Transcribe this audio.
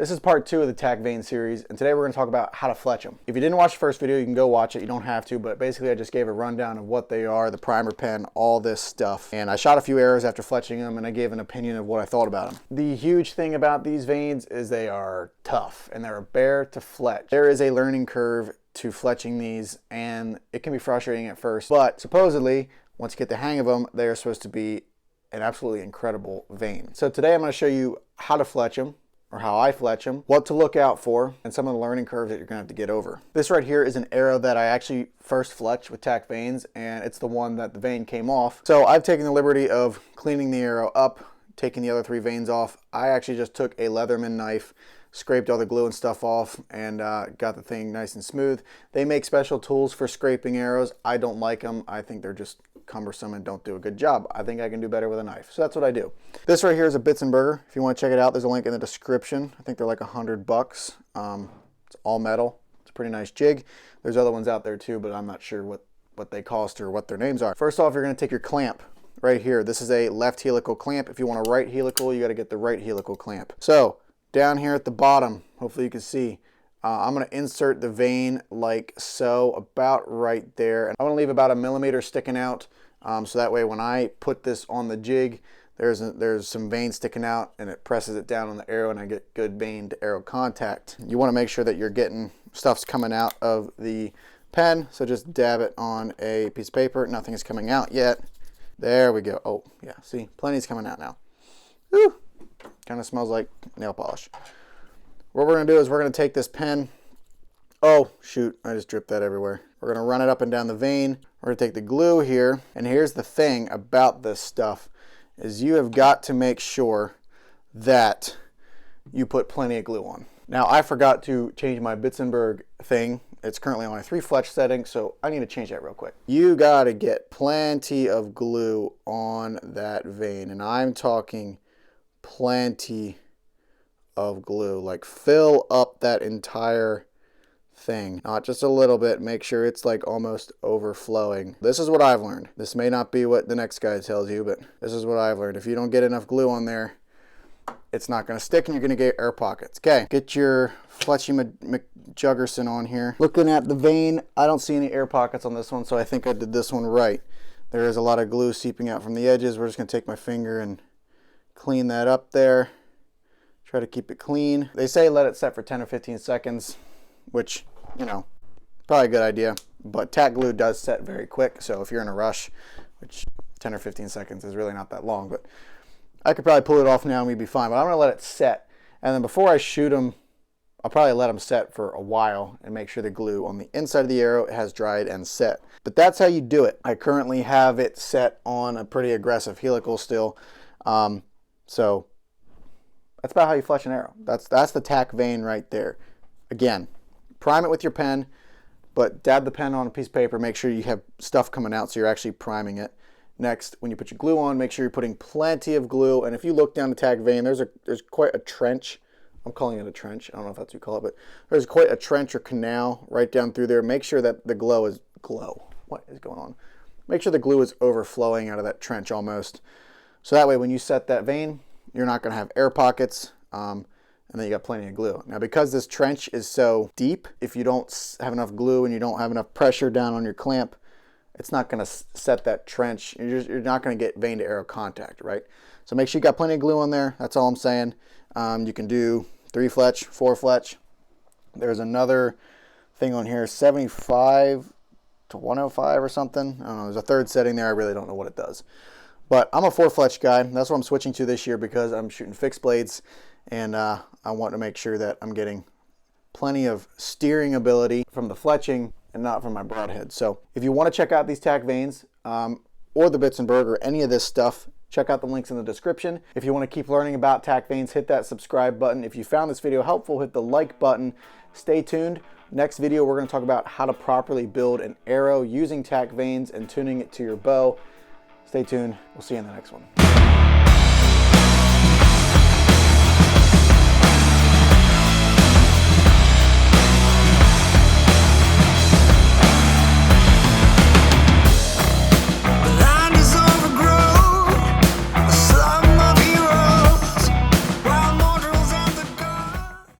This is part 2 of the TAC Vane series, and today we're going to talk about how to fletch them. If you didn't watch the first video, you can go watch it. You don't have to, but basically I just gave a rundown of what they are, the primer pen, all this stuff. And I shot a few arrows after fletching them, and I gave an opinion of what I thought about them. The huge thing about these vanes is they are tough, and they're a bear to fletch. There is a learning curve to fletching these, and it can be frustrating at first, but supposedly, once you get the hang of them, they are supposed to be an absolutely incredible vane. So today I'm going to show you how to fletch them, or how I fletch them, what to look out for, and some of the learning curves that you're gonna have to get over. This right here is an arrow that I actually first fletched with TAC Vanes, and it's the one that the vane came off. So I've taken the liberty of cleaning the arrow up, taking the other 3 vanes off. I actually just took a Leatherman knife, scraped all the glue and stuff off, and got the thing nice and smooth. They make special tools for scraping arrows. I don't like them. I think they're just cumbersome and don't do a good job. I think I can do better with a knife. So that's what I do. This right here is a Bitzenburger. If you want to check it out, there's a link in the description. I think they're like $100. It's all metal. It's a pretty nice jig. There's other ones out there too, but I'm not sure what they cost or what their names are. First off, you're going to take your clamp right here. This is a left helical clamp. If you want a right helical, you got to get the right helical clamp. So down here at the bottom, hopefully you can see, I'm going to insert the vane like so, about right there. And I want to leave about 1 millimeter sticking out, so that way when I put this on the jig, there's some vane sticking out and it presses it down on the arrow and I get good vane to arrow contact. You want to make sure that you're getting stuff's coming out of the pen, so just dab it on a piece of paper. Nothing is coming out yet. There we go. Oh yeah, see, plenty's coming out now. Whew. Kind of smells like nail polish. What we're going to do is we're going to take this pen. Oh, shoot. I just dripped that everywhere. We're going to run it up and down the vane. We're going to take the glue here. And here's the thing about this stuff is you have got to make sure that you put plenty of glue on. Now, I forgot to change my Bitzenburger thing. It's currently on a 3 fletch setting, so I need to change that real quick. You got to get plenty of glue on that vane. And I'm talking plenty of glue, like fill up that entire thing, not just a little bit. Make sure it's like almost overflowing. This is what I've learned. This may not be what the next guy tells you, but this is what I've learned. If you don't get enough glue on there, it's not going to stick and you're going to get air pockets. Okay, get your Fletchy McJuggerson on here. Looking at the vane, I don't see any air pockets on this one, so I think I did this one right. There is a lot of glue seeping out from the edges. We're just going to take my finger and clean that up there. Try to keep it clean. They say let it set for 10 or 15 seconds, which, you know, probably a good idea. But TAC glue does set very quick, so if you're in a rush, which 10 or 15 seconds is really not that long, but I could probably pull it off now and we'd be fine. But I'm going to let it set. And then before I shoot them, I'll probably let them set for a while and make sure the glue on the inside of the arrow has dried and set. But that's how you do it. I currently have it set on a pretty aggressive helical still. So that's about how you fletch an arrow. That's the TAC vane right there. Again, prime it with your pen, but dab the pen on a piece of paper. Make sure you have stuff coming out so you're actually priming it. Next, when you put your glue on, make sure you're putting plenty of glue. And if you look down the TAC vane, there's quite a trench. I'm calling it a trench. I don't know if that's what you call it, but there's quite a trench or canal right down through there. Make sure that the what is going on? Make sure the glue is overflowing out of that trench almost. So that way when you set that vane, you're not going to have air pockets, and then you got plenty of glue. Now, because this trench is so deep, if you don't have enough glue and you don't have enough pressure down on your clamp, it's not going to set that trench. You're not going to get vane to arrow contact, right? So make sure you got plenty of glue on there. That's all I'm saying. You can do 3 fletch, 4 fletch. There's another thing on here, 75 to 105 or something. I don't know. There's a 3rd setting there. I really don't know what it does. But I'm a 4 fletch guy. That's what I'm switching to this year because I'm shooting fixed blades, and I want to make sure that I'm getting plenty of steering ability from the fletching and not from my broadhead. So if you want to check out these TAC vanes or the Bitzenburger or any of this stuff, check out the links in the description. If you want to keep learning about TAC vanes, hit that subscribe button. If you found this video helpful, hit the like button. Stay tuned. Next video, we're going to talk about how to properly build an arrow using TAC vanes and tuning it to your bow. Stay tuned. We'll see you in the next one.